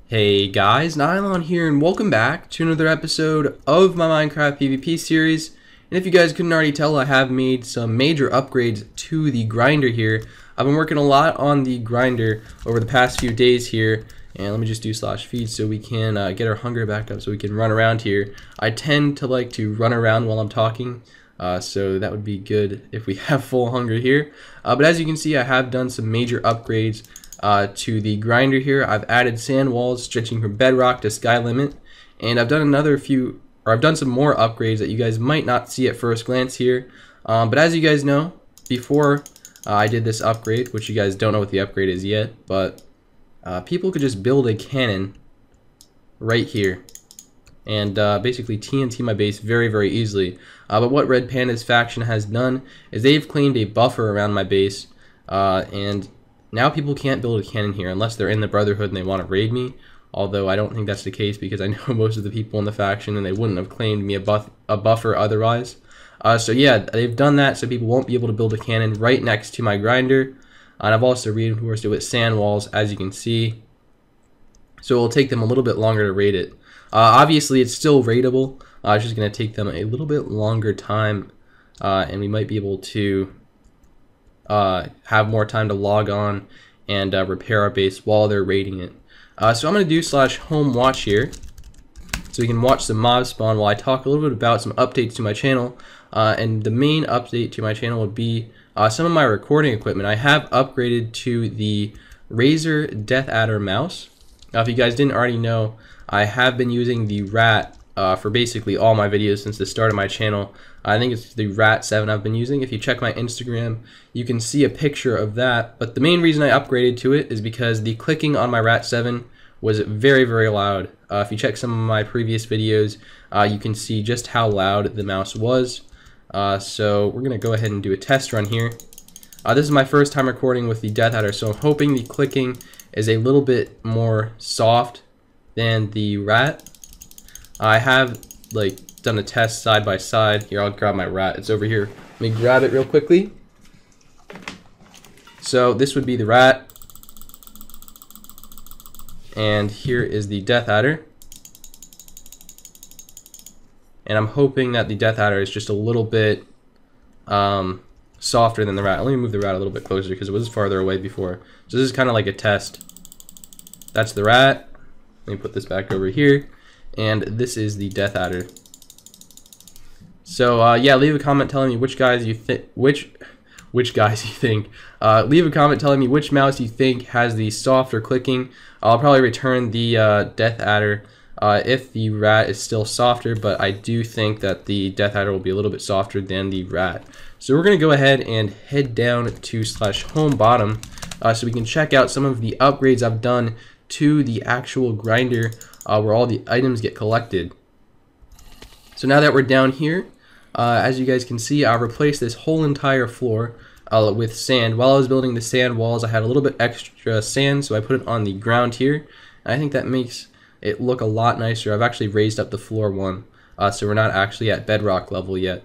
Hey guys, Nylon here and welcome back to another episode of my Minecraft PvP series. And if you guys couldn't already tell, I have made some major upgrades to the grinder here. I've been working a lot on the grinder over the past few days here. And let me just do /feed so we can get our hunger back up so we can run around here. I tend to like to run around while I'm talking. So that would be good if we have full hunger here. But as you can see, I have done some major upgrades to the grinder here. I've added sand walls stretching from bedrock to sky limit, and I've done I've done some more upgrades that you guys might not see at first glance here. But as you guys know, before I did this upgrade, which you guys don't know what the upgrade is yet, but people could just build a cannon right here and basically TNT my base very easily. But what Red Panda's faction has done is they've claimed a buffer around my base, and now people can't build a cannon here unless they're in the Brotherhood and they want to raid me. Although I don't think that's the case because I know most of the people in the faction and they wouldn't have claimed me a buffer otherwise. So yeah, they've done that so people won't be able to build a cannon right next to my grinder. And I've also reinforced it with sand walls, as you can see. So it will take them a little bit longer to raid it. Obviously it's still raidable. It's just going to take them a little bit longer time, and we might be able to have more time to log on and repair our base while they're raiding it. So I'm going to do /home watch here so we can watch some mobs spawn while I talk a little bit about some updates to my channel. And the main update to my channel would be some of my recording equipment. I have upgraded to the Razer Death Adder mouse. If you guys didn't already know, I have been using the Rat for basically all my videos since the start of my channel. I think it's the Rat 7 I've been using. If you check my Instagram, you can see a picture of that. But the main reason I upgraded to it is because the clicking on my Rat 7 was very loud. If you check some of my previous videos, you can see just how loud the mouse was. So we're going to go ahead and do a test run here. This is my first time recording with the Death Adder, so I'm hoping the clicking is a little bit more soft than the Rat. I have done a test side by side. Here, I'll grab my Rat. It's over here. Let me grab it real quickly. So this would be the Rat, and here is the Death Adder. And I'm hoping that the Death Adder is just a little bit softer than the Rat. Let me move the Rat a little bit closer because it was farther away before. So this is kind of like a test. That's the Rat. Let me put this back over here. And this is the Death Adder. So yeah, leave a comment telling me which guys you think leave a comment telling me which mouse you think has the softer clicking. I'll probably return the Death Adder if the Rat is still softer, but I do think that the Death Adder will be a little bit softer than the Rat. So we're gonna go ahead and head down to /home bottom so we can check out some of the upgrades I've done to the actual grinder where all the items get collected. So now that we're down here, as you guys can see, I replaced this whole entire floor with sand. While I was building the sand walls, I had a little bit extra sand, so I put it on the ground here. And I think that makes it look a lot nicer. I've actually raised up the floor one, so we're not actually at bedrock level yet.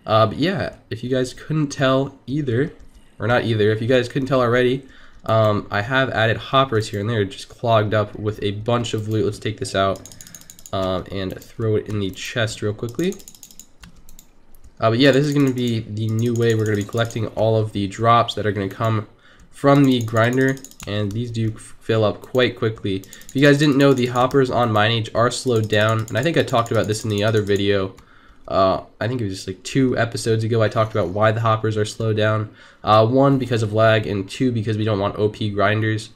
But yeah, if you guys couldn't tell either, or not either, if you guys couldn't tell already, I have added hoppers here, and they're just clogged up with a bunch of loot. Let's take this out and throw it in the chest real quickly. But yeah, this is going to be the new way we're going to be collecting all of the drops that are going to come from the grinder, and these do fill up quite quickly. If you guys didn't know, the hoppers on Mineage are slowed down, and I think I talked about this in the other video. I think it was just like 2 episodes ago I talked about why the hoppers are slowed down. 1, because of lag, and 2, because we don't want OP grinders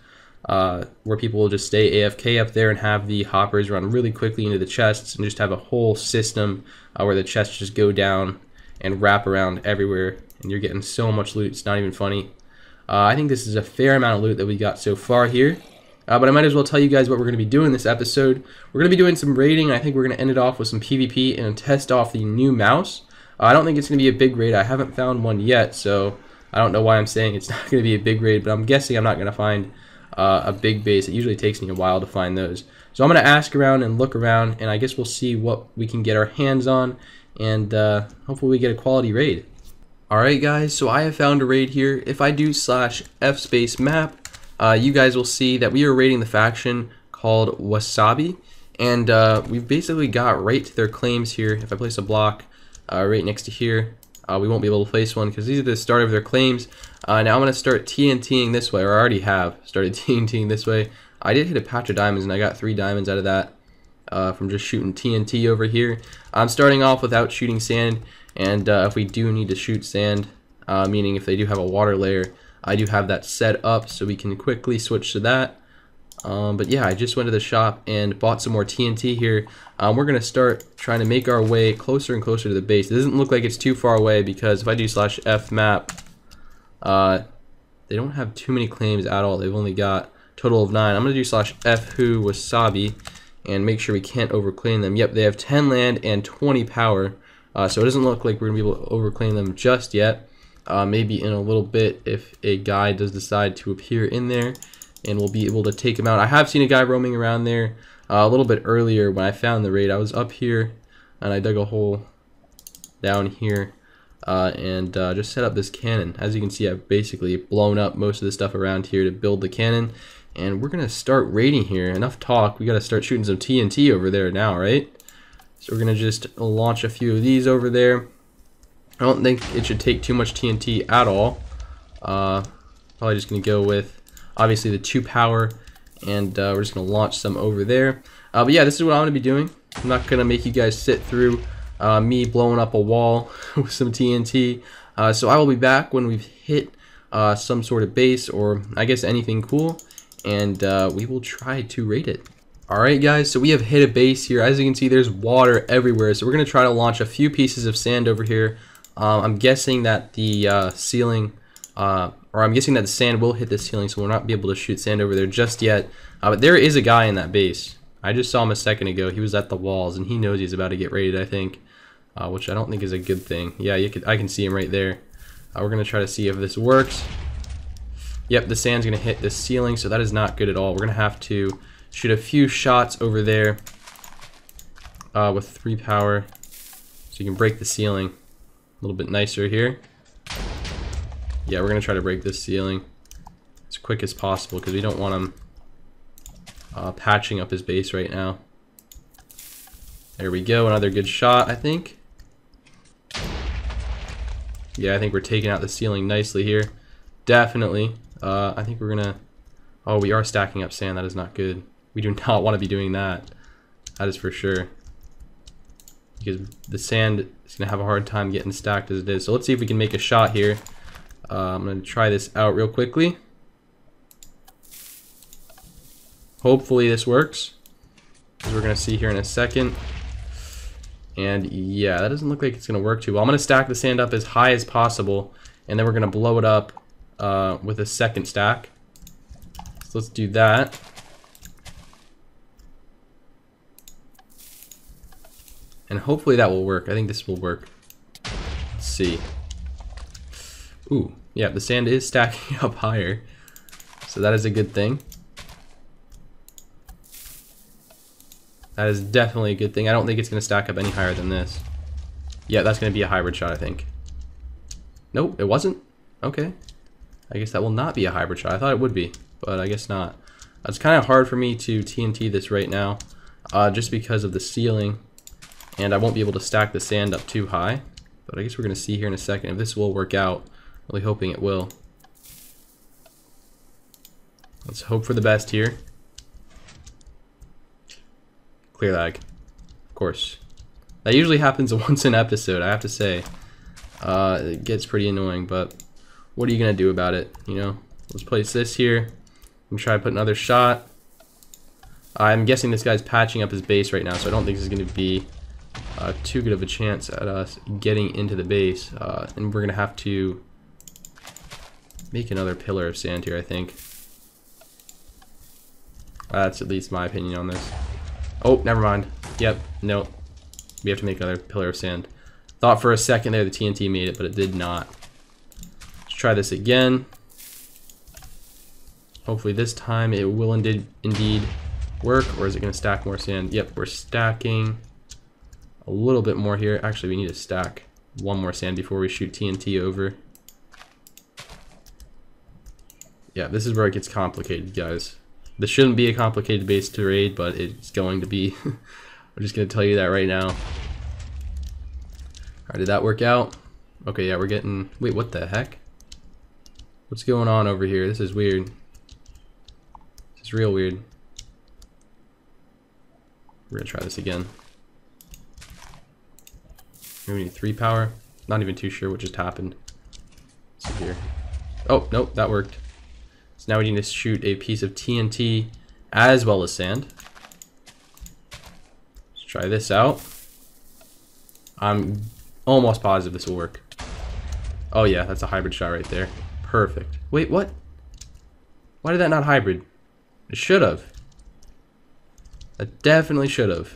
where people will just stay AFK up there and have the hoppers run really quickly into the chests and just have a whole system where the chests just go down and wrap around everywhere and you're getting so much loot, it's not even funny. I think this is a fair amount of loot that we got so far here. But I might as well tell you guys what we're going to be doing this episode. We're going to be doing some raiding. I think we're going to end it off with some PvP and test off the new mouse. I don't think it's going to be a big raid. I haven't found one yet, so I don't know why I'm saying it's not going to be a big raid, but I'm guessing I'm not going to find a big base. It usually takes me a while to find those. So I'm going to ask around and look around, and I guess we'll see what we can get our hands on, and hopefully we get a quality raid. Alright guys, so I have found a raid here. If I do /f space map, you guys will see that we are raiding the faction called Wasabi, and we've basically got right to their claims here. If I place a block right next to here, we won't be able to place one because these are the start of their claims. Now I'm going to start TNTing this way, or I already have started TNTing this way. I did hit a patch of diamonds, and I got 3 diamonds out of that from just shooting TNT over here. I'm starting off without shooting sand, and if we do need to shoot sand, meaning if they do have a water layer, I do have that set up so we can quickly switch to that. But yeah, I just went to the shop and bought some more TNT here. We're going to start trying to make our way closer and closer to the base. It doesn't look like it's too far away because if I do /F map, they don't have too many claims at all. They've only got a total of 9. I'm going to do /F who Wasabi and make sure we can't overclaim them. Yep, they have 10 land and 20 power. So it doesn't look like we're going to be able to overclaim them just yet. Maybe in a little bit if a guy does decide to appear in there, and we'll be able to take him out. I have seen a guy roaming around there a little bit earlier when I found the raid. I was up here and I dug a hole down here and just set up this cannon. As you can see, I've basically blown up most of the stuff around here to build the cannon, and we're gonna start raiding here. Enough talk, we gotta start shooting some TNT over there now, right? So we're gonna just launch a few of these over there. I don't think it should take too much TNT at all. Probably just gonna go with obviously the 2 power, and we're just gonna launch some over there. But yeah, this is what I'm gonna be doing. I'm not gonna make you guys sit through me blowing up a wall with some TNT. So I will be back when we've hit some sort of base, or I guess anything cool, and we will try to raid it. Alright guys, so we have hit a base here. As you can see, there's water everywhere, so we're gonna try to launch a few pieces of sand over here. I'm guessing that the ceiling, or I'm guessing that the sand will hit the ceiling, so we'll not be able to shoot sand over there just yet. But there is a guy in that base. I just saw him a second ago. He was at the walls, and he knows he's about to get raided, I think, which I don't think is a good thing. Yeah, I can see him right there. We're going to try to see if this works. Yep, the sand's going to hit the ceiling, so that is not good at all. We're going to have to shoot a few shots over there with 3 power, so you can break the ceiling a little bit nicer here. Yeah, we're going to try to break this ceiling as quick as possible because we don't want him patching up his base right now. There we go, another good shot, I think. Yeah, I think we're taking out the ceiling nicely here. Definitely. I think we're going to... Oh, we are stacking up sand. That is not good. We do not want to be doing that. That is for sure. Because the sand is going to have a hard time getting stacked as it is. So let's see if we can make a shot here. I'm going to try this out real quickly. Hopefully this works, as we're going to see here in a second. And yeah, that doesn't look like it's going to work too well. I'm going to stack the sand up as high as possible, and then we're going to blow it up with a second stack. So let's do that. And hopefully that will work. I think this will work. Let's see. Ooh, yeah, the sand is stacking up higher, so that is a good thing. That is definitely a good thing. I don't think it's going to stack up any higher than this. Yeah, that's going to be a hybrid shot, I think. Nope, it wasn't? Okay. I guess that will not be a hybrid shot. I thought it would be, but I guess not. It's kind of hard for me to TNT this right now, just because of the ceiling, and I won't be able to stack the sand up too high. But I guess we're going to see here in a second if this will work out. Really hoping it will. Let's hope for the best here. Clear lag. Of course. That usually happens once an episode, I have to say. It gets pretty annoying, but what are you going to do about it? You know, let's place this here and try to put another shot. I'm guessing this guy's patching up his base right now, so I don't think this is going to be too good of a chance at us getting into the base. And we're going to have to make another pillar of sand here, I think. That's at least my opinion on this. Oh, never mind. Yep, no. We have to make another pillar of sand. Thought for a second there the TNT made it, but it did not. Let's try this again. Hopefully this time it will indeed work, or is it going to stack more sand? Yep, we're stacking a little bit more here. Actually, we need to stack one more sand before we shoot TNT over. Yeah, this is where it gets complicated, guys. This shouldn't be a complicated base to raid, but it's going to be. I'm just going to tell you that right now. Alright, did that work out? Okay, yeah, we're getting... Wait, what the heck? What's going on over here? This is weird. This is real weird. We're going to try this again. Maybe we need 3 power. Not even too sure what just happened. Let's see here. Oh, nope, that worked. So now we need to shoot a piece of TNT as well as sand. Let's try this out. I'm almost positive this will work. Oh yeah, that's a hybrid shot right there. Perfect. Wait, what? Why did that not hybrid? It should have. It definitely should have.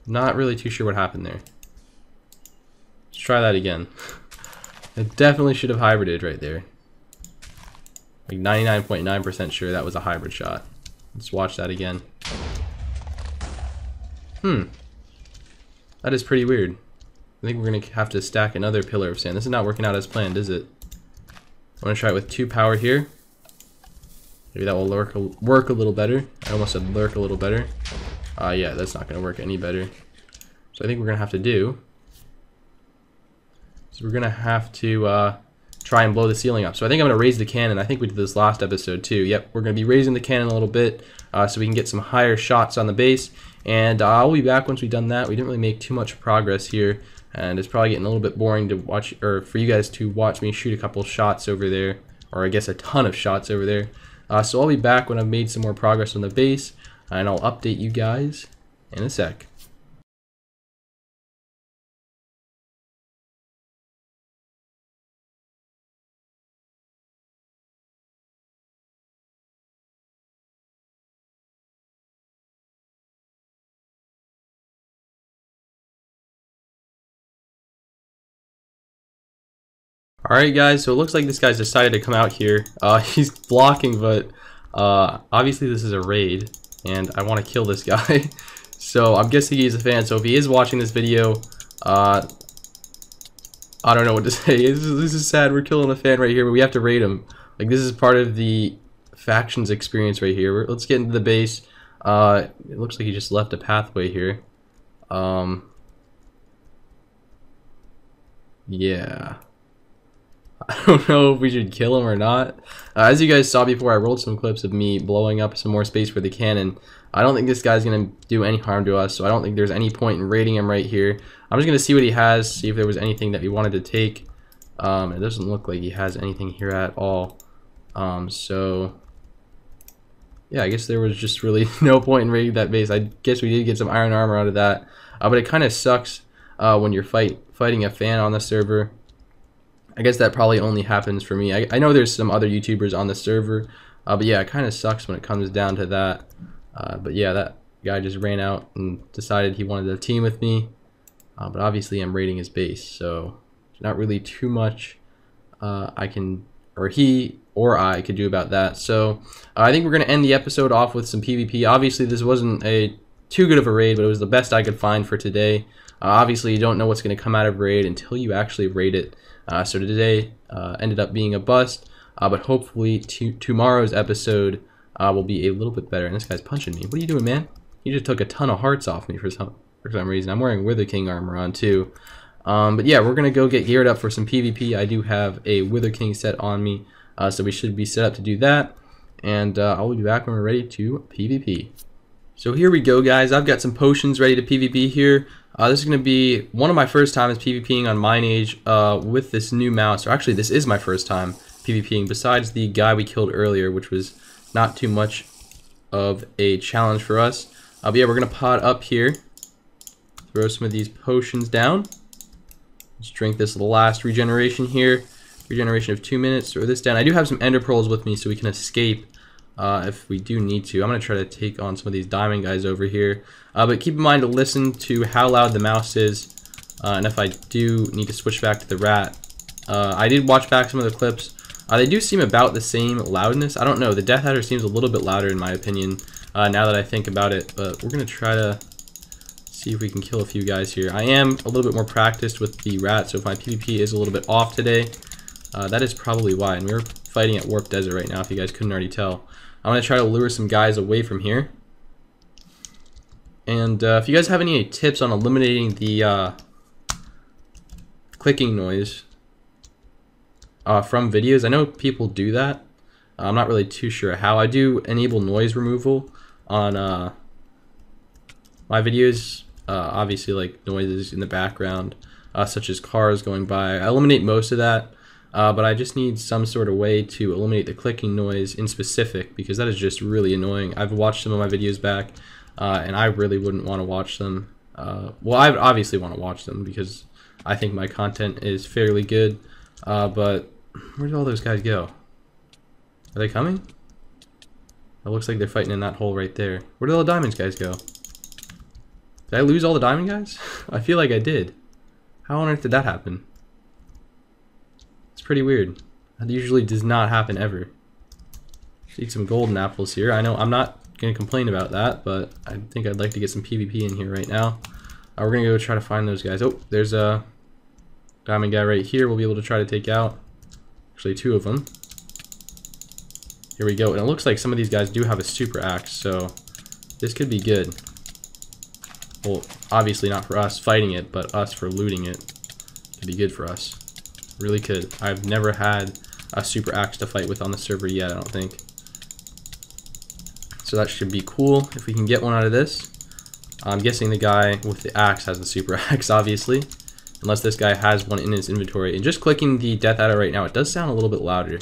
Not really too sure what happened there. Let's try that again. It definitely should have hybrided right there. Like 99.9% sure that was a hybrid shot. Let's watch that again. That is pretty weird. I think we're going to have to stack another pillar of sand. This is not working out as planned, is it? I'm going to try it with 2 power here. Maybe that will work a little better. I almost said lurk a little better. Yeah, that's not going to work any better. So I think we're going to have to do... So we're going to have to try and blow the ceiling up. So I think I'm going to raise the cannon. I think we did this last episode too. Yep, we're going to be raising the cannon a little bit so we can get some higher shots on the base. And I'll be back once we've done that. We didn't really make too much progress here. And it's probably getting a little bit boring to watch, or for you guys to watch me shoot a couple shots over there. Or I guess a ton of shots over there. So I'll be back when I've made some more progress on the base. And I'll update you guys in a sec. Alright guys, so it looks like this guy's decided to come out here. He's blocking, but obviously this is a raid, and I want to kill this guy. So I'm guessing he's a fan, so if he is watching this video, I don't know what to say. This is sad, we're killing a fan right here, but we have to raid him. Like, this is part of the factions experience right here. Let's get into the base. It looks like he just left a pathway here. Yeah. I don't know if we should kill him or not. As you guys saw before, I rolled some clips of me blowing up some more space for the cannon. I don't think this guy's going to do any harm to us, so I don't think there's any point in raiding him right here. I'm just going to see what he has, see if there was anything that we wanted to take. It doesn't look like he has anything here at all. So, yeah, I guess there was just really no point in raiding that base. I guess we did get some iron armor out of that. But it kind of sucks when you're fighting a fan on the server. I guess that probably only happens for me. I know there's some other YouTubers on the server, but yeah, it kind of sucks when it comes down to that. But yeah, that guy just ran out and decided he wanted to team with me. But obviously I'm raiding his base, so there's not really too much I can, or he or I could do about that. So I think we're going to end the episode off with some PvP. Obviously this wasn't too good of a raid, but it was the best I could find for today. Obviously you don't know what's going to come out of raid until you actually raid it. So today ended up being a bust, but hopefully tomorrow's episode will be a little bit better. And this guy's punching me. What are you doing, man? He just took a ton of hearts off me for some reason. I'm wearing Wither King armor on too. But yeah, we're gonna go get geared up for some PvP. I do have a Wither King set on me, so we should be set up to do that. And I'll be back when we're ready to PvP. So here we go, guys. I've got some potions ready to PvP here. This is going to be one of my first times PvPing on Mineage with this new mouse. Or actually, this is my first time PvPing, besides the guy we killed earlier, which was not too much of a challenge for us. But yeah, we're going to pod up here. Throw some of these potions down. Let's drink this last regeneration here. Regeneration of 2 minutes. Throw this down. I do have some ender pearls with me, so we can escape if we do need to. I'm going to try to take on some of these diamond guys over here. But keep in mind to listen to how loud the mouse is. And if I do need to switch back to the rat. I did watch back some of the clips. They do seem about the same loudness. I don't know. The Death Adder seems a little bit louder in my opinion now that I think about it. But we're going to try to see if we can kill a few guys here. I am a little bit more practiced with the rat. So if my PvP is a little bit off today, that is probably why. And we're fighting at Warp Desert right now, if you guys couldn't already tell. I'm going to try to lure some guys away from here. And if you guys have any tips on eliminating the clicking noise from videos, I know people do that. I'm not really too sure how. I do enable noise removal on my videos. Obviously, like noises in the background, such as cars going by. I eliminate most of that, but I just need some sort of way to eliminate the clicking noise in specific, because that is just really annoying. I've watched some of my videos back, and I really wouldn't want to watch them. Well, I obviously want to watch them because I think my content is fairly good, but where did all those guys go? Are they coming? It looks like they're fighting in that hole right there. Where did all the diamonds guys go? Did I lose all the diamond guys? I feel like I did. How on earth did that happen? It's pretty weird. That usually does not happen ever. Eat some golden apples here. I know I'm not going to complain about that, but I think I'd like to get some PvP in here right now. We're going to go try to find those guys. Oh, there's a diamond guy right here we'll be able to try to take out. Actually, two of them. Here we go. And it looks like some of these guys do have a super axe, so this could be good. Well, obviously not for us fighting it, but us for looting it. Could be good for us. Really could. I've never had a super axe to fight with on the server yet, I don't think. So that should be cool if we can get one out of this. I'm guessing the guy with the axe has the super axe, obviously. Unless this guy has one in his inventory. And just clicking the death adder right now, it does sound a little bit louder.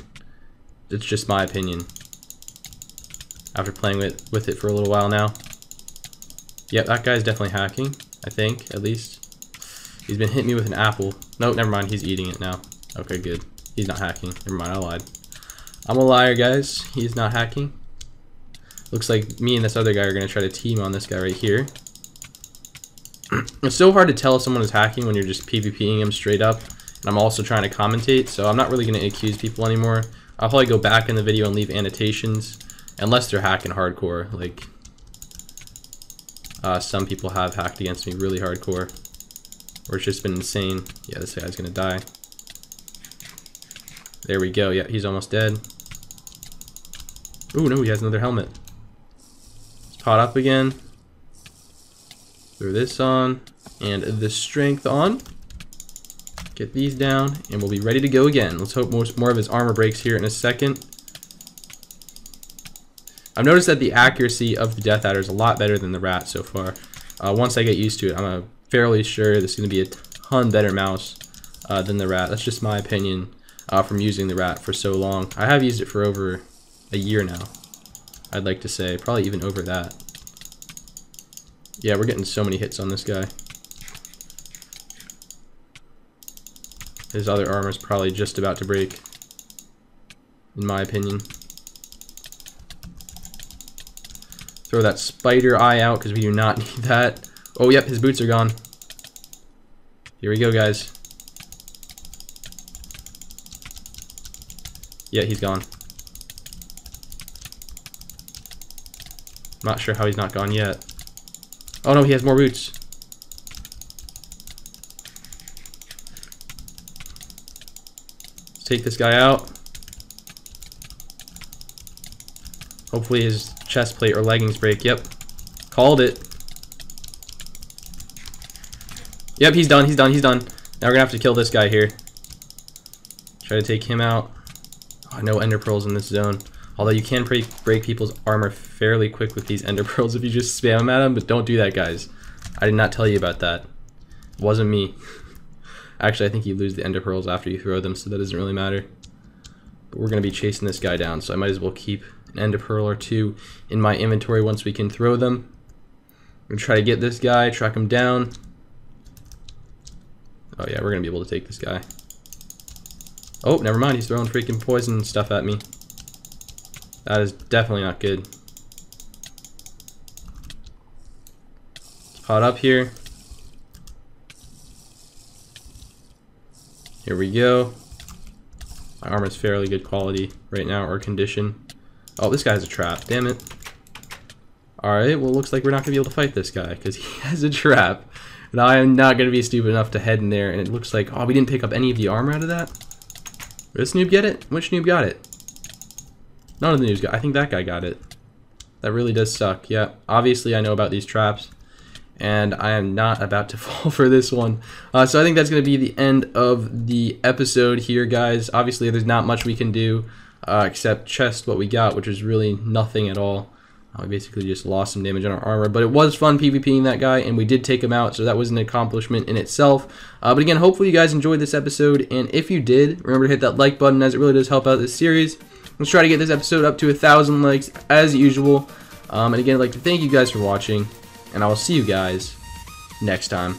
It's just my opinion. After playing with it for a little while now. Yep, that guy's definitely hacking, I think, at least. He's been hitting me with an apple. No, never mind, he's eating it now. Okay, good. He's not hacking. Never mind, I lied. I'm a liar, guys. He's not hacking. Looks like me and this other guy are going to try to team on this guy right here. It's so hard to tell if someone is hacking when you're just PvPing him straight up. And I'm also trying to commentate, so I'm not really going to accuse people anymore. I'll probably go back in the video and leave annotations. Unless they're hacking hardcore, like some people have hacked against me really hardcore, or it's just been insane. Yeah, this guy's gonna die. There we go. Yeah, he's almost dead. Oh no, he has another helmet. Let's pot up again. Throw this on, and the strength on. Get these down, and we'll be ready to go again. Let's hope more of his armor breaks here in a second. I've noticed that the accuracy of the death adder is a lot better than the rat so far. Once I get used to it, I'm fairly sure this is going to be a ton better mouse than the rat. That's just my opinion from using the rat for so long. I have used it for over a year now, I'd like to say. Probably even over that. Yeah, we're getting so many hits on this guy. His other armor is probably just about to break, in my opinion. Throw that spider eye out because we do not need that. Oh, yep, his boots are gone. Here we go, guys. Yeah, he's gone. I'm not sure how he's not gone yet. Oh no, he has more boots. Let's take this guy out. Hopefully his chest plate or leggings break. Yep. Called it. Yep, he's done. He's done. He's done. Now we're gonna have to kill this guy here. Try to take him out. Oh, no ender pearls in this zone. Although you can break people's armor fairly quick with these ender pearls if you just spam them at them, but don't do that, guys. I did not tell you about that. It wasn't me. Actually, I think you lose the ender pearls after you throw them, so that doesn't really matter. But we're gonna be chasing this guy down, so I might as well keep an ender pearl or two in my inventory once we can throw them. I'm gonna try to get this guy, track him down. Oh yeah, we're gonna be able to take this guy. Oh, never mind, he's throwing freaking poison stuff at me. That is definitely not good. Let's pot up here. Here we go. My armor's fairly good quality right now, or condition. Oh, this guy has a trap, damn it. Alright, well, looks like we're not going to be able to fight this guy, because he has a trap. And I am not going to be stupid enough to head in there, and it looks like, oh, we didn't pick up any of the armor out of that? Did this noob get it? Which noob got it? None of the news guy. I think that guy got it. That really does suck. Yeah, obviously I know about these traps, and I am not about to fall for this one. So I think that's going to be the end of the episode here, guys. Obviously, there's not much we can do except chest what we got, which is really nothing at all. We basically just lost some damage on our armor, but it was fun PvPing that guy, and we did take him out, so that was an accomplishment in itself. But again, hopefully you guys enjoyed this episode, and if you did, remember to hit that like button, as it really does help out this series. Let's try to get this episode up to 1,000 likes, as usual. And again, I'd like to thank you guys for watching, and I will see you guys next time.